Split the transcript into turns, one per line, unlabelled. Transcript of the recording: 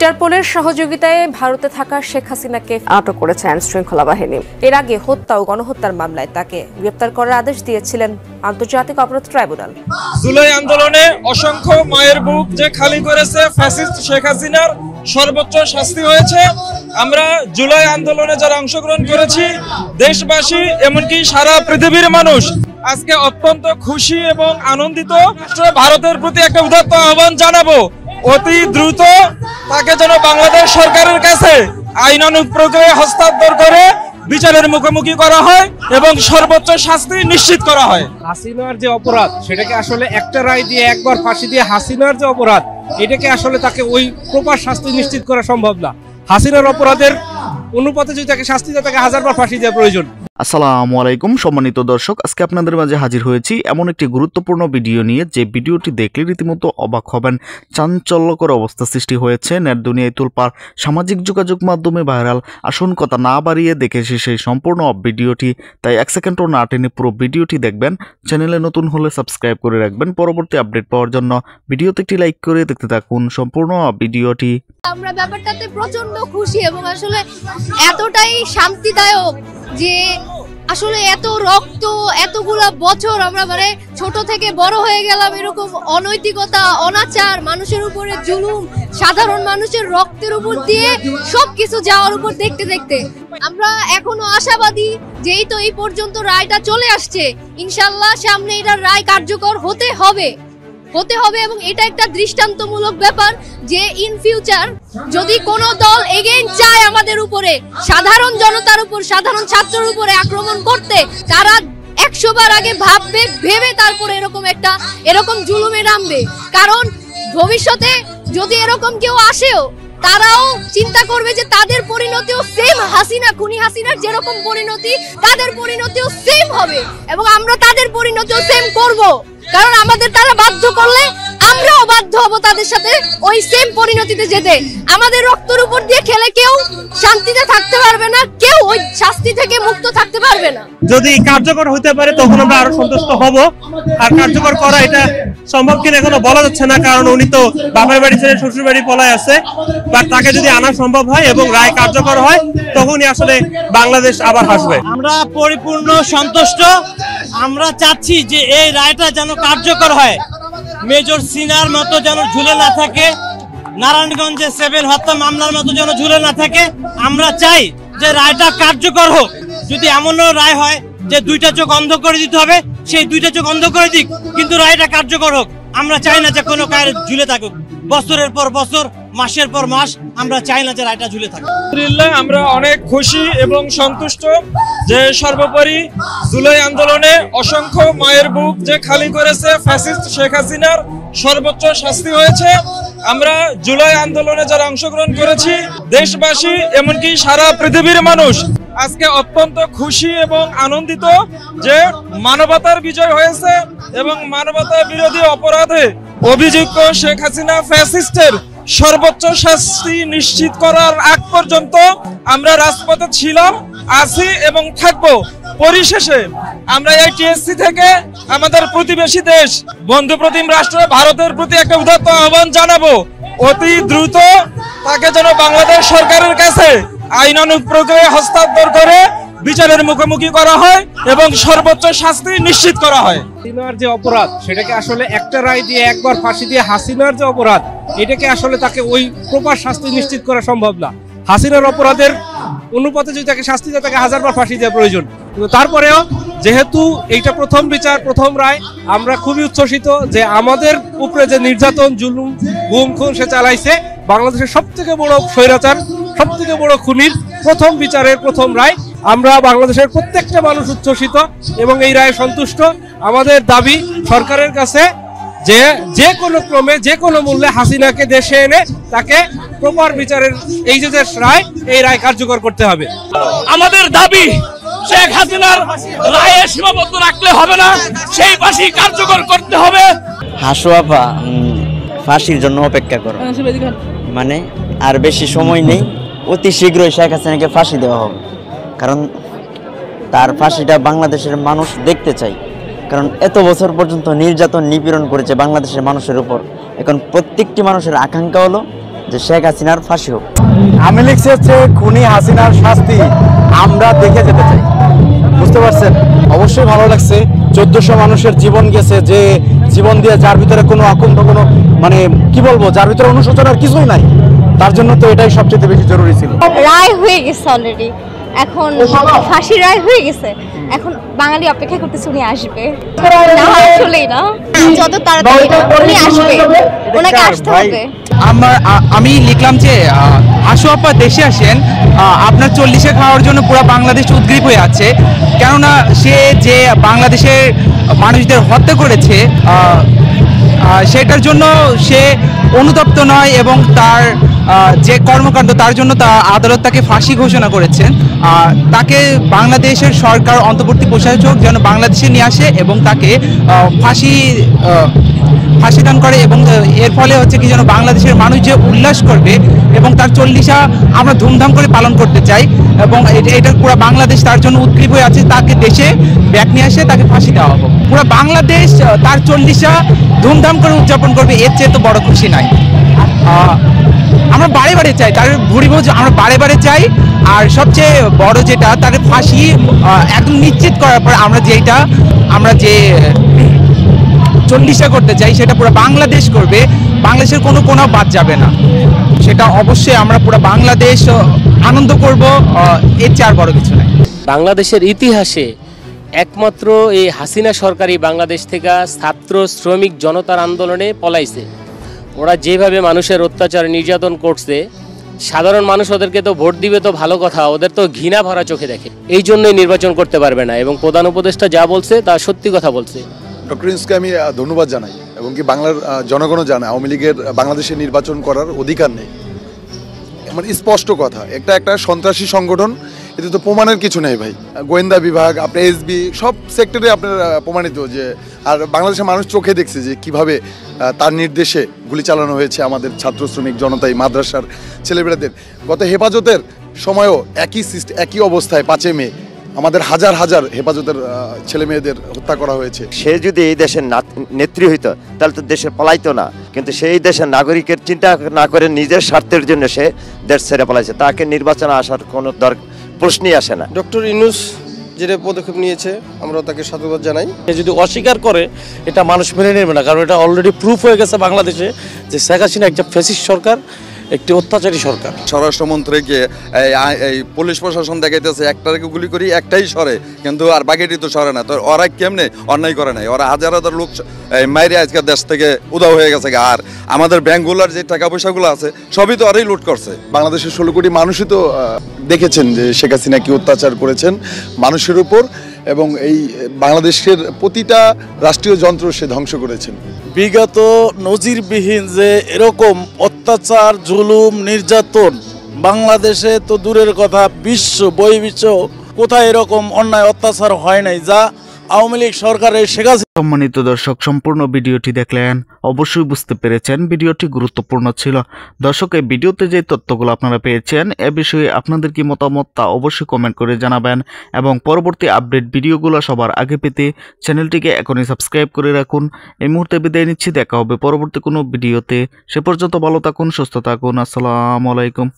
ইন্টারপোলের সহযোগিতায় ভারতে থাকা শেখ হাসিনাকে আটক করেছে আইনশৃঙ্খলা বাহিনী। এর আগে হত্যা ও গণহত্যার মামলায় তাকে গ্রেপ্তার করার আদেশ দিয়েছিলেন আন্তর্জাতিক অপরাধ ট্রাইব্যুনাল।
জুলাই আন্দোলনে অসংখ্য মায়ের বুক যে খালি করেছে ফ্যাসিস্ট শেখ হাসিনার সর্বোচ্চ শাস্তি হয়েছে। আমরা জুলাই আন্দোলনে যারা অংশগ্রহণ করেছি, দেশবাসী এমনকি সারা পৃথিবীর মানুষ আজকে অত্যন্ত খুশি এবং আনন্দিত। ভারতের প্রতি একটা উদাত্ত আহ্বান জানাবো, অতি দ্রুত তাকে যেন বাংলাদেশ সরকারের কাছে আইনানুগ প্রক্রিয়ায় হস্তান্তর করে বিচারের মুখোমুখি করা হয় এবং সর্বোচ্চ শাস্তি নিশ্চিত করা হয়।
হাসিনার যে অপরাধ সেটাকে আসলে একটা রায় দিয়ে একবার ফাঁসি দিয়ে হাসিনার যে অপরাধ এটাকে আসলে তাকে ওই প্রপার শাস্তি নিশ্চিত করা সম্ভব না। হাসিনার অপরাধের অনুপাতে যদি তাকে শাস্তি দেয় তাকে 1000 বার ফাঁসি দেওয়া প্রয়োজন।
আসসালামু আলাইকুম সম্মানিত দর্শক, আজকে আপনাদের মাঝে হাজির হয়েছি এমন একটি গুরুত্বপূর্ণ ভিডিও নিয়ে যে ভিডিওটি দেখলে রীতিমতো অবাক হবেন। চাঞ্চল্যকর অবস্থা সৃষ্টি হয়েছে নেট দুনিয়ায় তোলপাড়, সামাজিক যোগাযোগ মাধ্যমে ভাইরাল। আসুন কথা না বাড়িয়ে দেখে সেই সম্পূর্ণ ভিডিওটি, তাই 1 সেকেন্ডও না টেনে পুরো ভিডিওটি দেখবেন। চ্যানেলে নতুন হলে সাবস্ক্রাইব করে রাখবেন পরবর্তী আপডেট পাওয়ার জন্য। ভিডিওতে একটি লাইক করে দেখতে থাকুন সম্পূর্ণ ভিডিওটি।
আমরা ব্যাপারটাতে প্রচন্ড খুশি এবং আসলে এতটাই শান্তিদায়ক যে আসলে এত রক্ত এতগুলা বছর আমরা মানে ছোট থেকে বড় হয়ে গেলাম এরকম অনৈতিকতা, অনাচার, মানুষের উপরে জুলুম, সাধারণ মানুষের রক্তের উপর দিয়ে সবকিছু যাওয়ার উপর দেখতে দেখতে আমরা এখনো আশাবাদী যে এই পর্যন্ত রায়টা চলে আসছে। ইনশাল্লাহ সামনে এটার রায় কার্যকর হতে হবে এবং এটা একটা দৃষ্টান্তমূলক ব্যাপার যে ইন ফিউচার যদি কোনো দল এগেইন চায় আমাদের উপরে, সাধারণ জনতার উপর, সাধারণ ছাত্রের উপরে আক্রমণ করতে, তারা 100 বার আগে ভাববে, ভেবে তারপরে এরকম জুলুমে নামবে। কারণ ভবিষ্যতে যদি এরকম কেউ আসেও তারাও চিন্তা করবে যে তাদের পরিণতিও সেম খুনি হাসিনার যেরকম পরিণতি তাদের পরিণতিও সেম হবে এবং আমরা তাদের পরিণতিও সেম করব। কারণ আমাদের তারা বাধ্য করলে আমরাও বাধ্য হব তাদের সাথে ওই সেম পরিণতিতে যেতে। আমাদের রক্তের উপর দিয়ে খেলে কেউ শান্তিতে থাকতে পারবে না, কেউ ওই শাস্তি থেকে মুক্ত থাকতে পারবে না।
যদি কার্যকর হতে পারে তখন আমরা আরো সন্তুষ্ট হব। আর কার্যকর করা এটা সম্ভব কিনা এখনো বলা যাচ্ছে না, কারণ উনি তো বাপের বাড়ি ছেড়ে শ্বশুর বাড়ি পলায় আছে। বাট তাকে যদি আনা সম্ভব হয় এবং রায় কার্যকর হয় তখনই আসলে বাংলাদেশ আবার হাসবে।
আমরা পরিপূর্ণ সন্তুষ্ট। আমরা চাচ্ছি যে এই রায়টা যেন কার্যকর হয়, মেজর সিনার মতো যেন ঝুলে না থাকে, নারায়ণগঞ্জে 7 হত্যা মামলার মতো যেন ঝুলে না থাকে। আমরা চাই যে রায়টা কার্যকর হোক। যদি এমনও রায় হয় যে 2টা চোখ অন্ধ করে দিতে হবে, সেই 2টা চোখ অন্ধ করে দিক, কিন্তু রায়টা কার্যকর হোক। আমরা চাই না যে কোনো কায়ের ঝুলে থাকুক বছরের পর বছর, মাসের পর মাস। আমরা চাই না যে রায়টা ঝুলে থাকে।
আমরা অনেক খুশি এবং সন্তুষ্ট যে সর্বোপরি জুলাই আন্দোলনে অসংখ্য মায়ের বুক যে খালি করেছে ফ্যাসিস্ট শেখ হাসিনার সর্বোচ্চ শাস্তি হয়েছে। আমরা জুলাই আন্দোলনে যারা অংশগ্রহণ করেছি, দেশবাসী এমনকি সারা পৃথিবীর মানুষ আজকে অত্যন্ত খুশি এবং আনন্দিত যে মানবতার বিজয় হয়েছে এবং মানবতা বিরোধী অপরাধে অভিযুক্ত শেখ হাসিনা ফ্যাসিস্টের সর্বোচ্চ শাস্তি নিশ্চিত করার আগ পর্যন্ত আমরা রাজপথে ছিলাম, আছি এবং থাকবো। পরিশেষে আমরা এই টিএসসি থেকে আমাদের প্রতিবেশী দেশ, বন্ধুপ্রতিম রাষ্ট্র ভারতের প্রতি একটা উদাত্ত আহ্বান জানাবো, অতি দ্রুত তাকে যেন বাংলাদেশ সরকারের কাছে আইনানুগ প্রক্রিয়ায় হস্তান্তর করে বিচারের মুখোমুখি করা হয় এবং সর্বোচ্চ শাস্তি নিশ্চিত করা হয়।
হাসিনার যে অপরাধ সেটাকে আসলে একটা রায় দিয়ে একবার ফাঁসি দিয়ে হাসিনার যে অপরাধ এটাকে আসলে তাকে ওই প্রপার শাস্তি নিশ্চিত করা সম্ভব না। হাসিনার অপরাধের অনুপাতে যদি তাকে শাস্তি দেয় তাকে 1000 বার ফাঁসি দেওয়া প্রয়োজন। কিন্তু তারপরেও যেহেতু এইটা প্রথম বিচার, প্রথম রায়, আমরা খুবই উচ্ছ্বসিত যে আমাদের উপরে যে নির্যাতন, জুলুম, গুম খুন সে চালাইছে, বাংলাদেশের সবথেকে বড় স্বৈরাচার, সবথেকে বড় খুনির প্রথম বিচারের প্রথম রায়। আমরা বাংলাদেশের প্রত্যেকটা মানুষ উচ্ছ্বসিত এবং এই রায়ে সন্তুষ্ট। আমাদের দাবি সরকারের কাছে যে কোনো ক্রমে, যে কোনো মূল্যে হাসিনাকে দেশে এনে তাকে প্রপার বিচারের এই যে রায়, এই রায় কার্যকর করতে হবে।
আমাদের দাবি শেখ হাসিনার রায়ে সীমাবদ্ধ রাখলে হবে না, সেই ফাঁসি কার্যকর করতে হবে।
হাসুয়াপা ফাঁসির জন্য অপেক্ষা করো, মানে আর বেশি সময় নেই, অতি শীঘ্রই শেখ হাসিনাকে ফাঁসি দেওয়া হবে। কারণ তার ফাঁসিটা বাংলাদেশের মানুষ দেখতে চাই। কারণ এত বছর পর্যন্ত নির্যাতন নিপীড়ন করেছে বাংলাদেশের মানুষের উপর। এখন প্রত্যেকটি মানুষের আকাঙ্ক্ষা হলো যে শেখ হাসিনার ফাঁসি হোক।
আমি লিখছি হচ্ছে খুনি হাসিনার শাস্তি আমরা দেখে যেতে চাই। বুঝতে পারছেন? অবশ্যই ভালো লাগছে। 1400 মানুষের জীবন গেছে, যে জীবন দিয়ে যার ভিতরে কোনো আকম্প কোনো মানে কি বলবো, যার ভিতরে অনুশোচনার কিছুই নাই, তার জন্য তো এটাই সবচেয়ে বেশি জরুরি ছিল।
রায় হয়ে গেছে অলরেডি, এখন ফাঁসির রায় হয়ে গেছে, এখন বাঙালি অপেক্ষা করতেছে উনি আসবে। না আসলেই না, যত তাড়াতাড়ি উনি আসবে, ওনাকে আসতে হবে।
আমি লিখলাম যে আশু আপা দেশে আসেন, আপনার 40-এ খাওয়ার জন্য পুরো বাংলাদেশ উদ্গ্রীব হয়ে আছে, কেননা সে যে বাংলাদেশের মানুষদের হত্যা করেছে সেটার জন্য সে অনুতপ্ত নয়, এবং তার যে কর্মকাণ্ড তার জন্য আদালত তাকে ফাঁসি ঘোষণা করেছেন। তাকে বাংলাদেশের সরকার অন্তর্বর্তী প্রশাসক যেন বাংলাদেশে নিয়ে আসে এবং তাকে ফাঁসি দান করে, এবং এর ফলে হচ্ছে কি যেন বাংলাদেশের মানুষ যে উল্লাস করবে, এবং তার 40া আমরা ধুমধাম করে পালন করতে চাই, এবং এটা পুরো বাংলাদেশ তার জন্য উদ্গ্রীব হয়ে আছে। তাকে দেশে ব্যাক নিয়ে আসে তাকে ফাঁসি দেওয়া হবে। পুরো বাংলাদেশ তার 40া ধুমধাম করে উদযাপন করবে, এর চেয়ে তো বড় খুশি নাই। আমরা বারে বারে চাই তার ভুরিভোজ, আমরা বারে বারে চাই। আর সবচেয়ে বড় যেটা, তাকে ফাঁসি একদম নিশ্চিত করার পর আমরা যে 40টা করতে চাই সেটা পুরো বাংলাদেশ করবে, বাংলাদেশের কোনো বাদ যাবে না। সেটা অবশ্যই আমরা পুরো বাংলাদেশ আনন্দ করব, এর চেয়ে আর বড় কিছু নাই।
বাংলাদেশের ইতিহাসে একমাত্র এই হাসিনা সরকারই বাংলাদেশ থেকে ছাত্র শ্রমিক জনতার আন্দোলনে পলাইছে। ওরা যেভাবে মানুষের অত্যাচার নির্যাতন করছে, সাধারণ মানুষ ওদেরকে তো ভোট দিবে তো ভালো কথা, ওদের তো ঘৃণা ভরা চোখে দেখে, এই জন্যই নির্বাচন করতে পারবে না। এবং প্রধান উপদেষ্টা যা বলছে তা সত্যি কথা বলছে।
ডক্টর ইউনূসকে আমি ধন্যবাদ জানাই, এবং কি বাংলার জনগণও জানায় আওয়ামী লীগের বাংলাদেশে নির্বাচন করার অধিকার নেই। মানে স্পষ্ট কথা, একটা সন্ত্রাসী সংগঠন, এতে তো প্রমাণের কিছু নেই ভাই। গোয়েন্দা বিভাগ, আপনার এসবি, সব সেক্টরে আপনার প্রমাণিত যে, আর বাংলাদেশের মানুষ চোখে দেখছে যে কিভাবে তার নির্দেশে গুলি চালানো হয়েছে আমাদের ছাত্র শ্রমিক জনতাই মাদ্রাসার ছেলেমেয়েদের। গত হেফাজতের সময়ও একই অবস্থায় 5 মে আমাদের হাজার হাজার হেফাজতের ছেলে মেয়েদের হত্যা করা হয়েছে।
সে যদি এই দেশের নেত্রী হইতো তাহলে তো দেশে পলাইতো না, কিন্তু সেই দেশের নাগরিকের চিন্তা না করে নিজের স্বার্থের জন্য সে দেশ ছেড়ে পলাইছে। তাকে নির্বাচনে আসার কোনো প্রশ্নই আসে না।
ডক্টর ইউনূস যেটা পদক্ষেপ নিয়েছে আমরা তাকে সাধুবাদ জানাই। যদি অস্বীকার করে এটা মানুষ মেনে নেবে না, কারণ এটা অলরেডি প্রুফ হয়ে গেছে বাংলাদেশে যে শেখ হাসিনা একটা ফ্যাসিস্ট সরকার, একটি অত্যাচারী সরকার।
স্বরাষ্ট্রমন্ত্রীকে এই পুলিশ প্রশাসন দেখাইতেছে একটাকে গুলি করি একটাই সরে, কিন্তু আর বাকিটি তো সরে না। তো ওরা কেমনে অন্যায় করে নাই, ওরা হাজার হাজার লোক মাইরে আজকে দেশ থেকে উধাও হয়ে গেছে। আর আমাদের ব্যাংকগুলোর যে টাকা পয়সাগুলো আছে সবই তো ওরাই লুট করছে। বাংলাদেশের 16 কোটি মানুষই তো দেখেছেন যে শেখ হাসিনা কি অত্যাচার করেছেন মানুষের উপর, এবং এই বাংলাদেশের প্রতিটা রাষ্ট্রীয় যন্ত্র সে ধ্বংস করেছেন।
বিগত নজিরবিহীন যে এরকম অত্যাচার, জুলুম, নির্যাতন বাংলাদেশে তো দূরের কথা, বহির্বিশ্ব কোথায় এরকম অন্যায় অত্যাচার হয় নাই যা আওয়ামী লীগ সরকারের শেখ হাসিনা।
সম্মানিত দর্শক, সম্পূর্ণ ভিডিওটি দেখলেন, অবশ্যই বুঝতে পেরেছেন ভিডিওটি গুরুত্বপূর্ণ ছিল। দর্শক, এই ভিডিওতে যে তথ্যগুলো আপনারা পেয়েছেন এ বিষয়ে আপনাদের কি মতামত তা অবশ্যই কমেন্ট করে জানাবেন, এবং পরবর্তী আপডেট ভিডিওগুলো সবার আগে পেতে চ্যানেলটিকে এখনই সাবস্ক্রাইব করে রাখুন। এই মুহূর্তে বিদায় নিচ্ছি, দেখা হবে পরবর্তী কোনো ভিডিওতে। সে পর্যন্ত ভালো থাকুন, সুস্থ থাকুন। আসসালামু আলাইকুম।